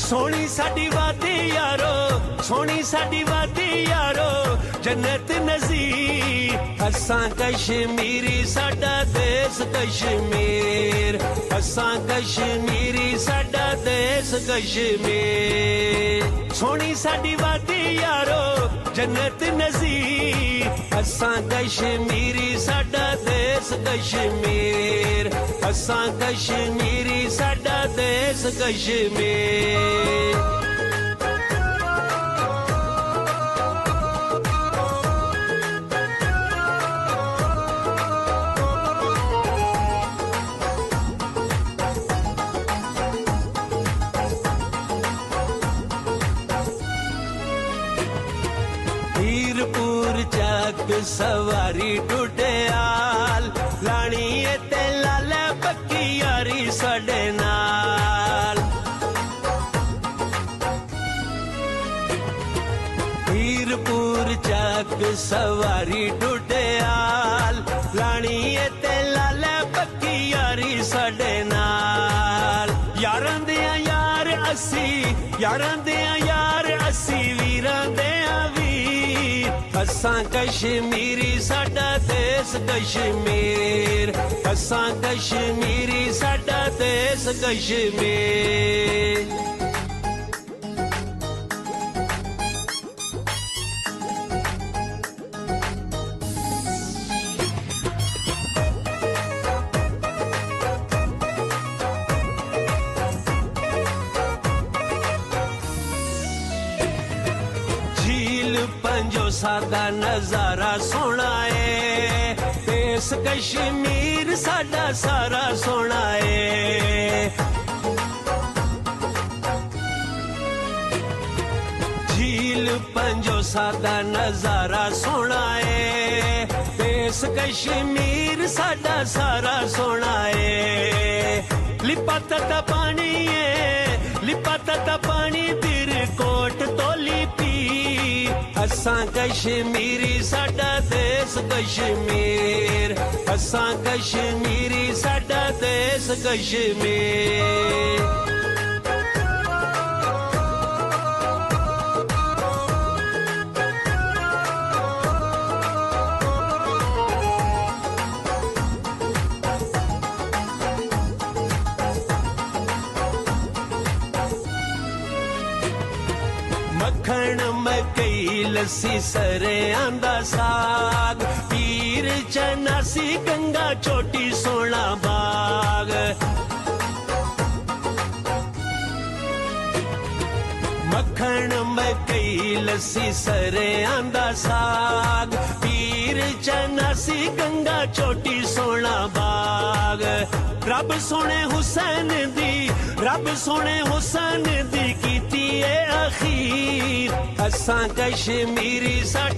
सोनी साडी वादी यारो, सोनी साडी वादी यारो, जन्नत नज़ीर। असां कश्मीरी साडा देश कश्मीर, असां कश्मीरी साडा देश कश्मीर। सोनी साडी वादी यारो, जन्नत नज़ीर। असां कश्मीरी साडा देश कश्मीर, असां कश्मीरी साडा देश कश्मीर। हीरपुर चक सवारी टुटियाल, लानी ते लाले पक्की यारी साडे नाल। हीरपुर चक सवारी टुटियाल, लानी ते लाले पक्की यारी साडे नाल। यारां दे यार असी, यारां दे यार असी, वीरां दे वीर। असां कश्मीरी साडा देश कश्मीर, असां कश्मीरी साडा देश कश्मीर। पंजो सादा नजारा सोना है, देश कश्मीर साडा सारा सोना है। झील पंजो सादा नजारा सोना है, देश कश्मीर साडा सारा सोना है। लिपा तता पानी है, लिपा तता पानी तिर कोट तो लिपी। असां कश्मीरी साडा देश कश्मीर, असां कश्मीरी साडा देश कश्मीर। मक्खण मकई लस्सी सरे आंदा साग, पीर चनासी गंगा चोटी सोना बाग। मक्खण मकई लस्सी सरे आंदा साग, पीर चनासी गंगा चोटी सोना बाग। रब सोने हुसैन दी, रब सोने हुसैन दी कीती है अखीर। असां कश्मीरी साडा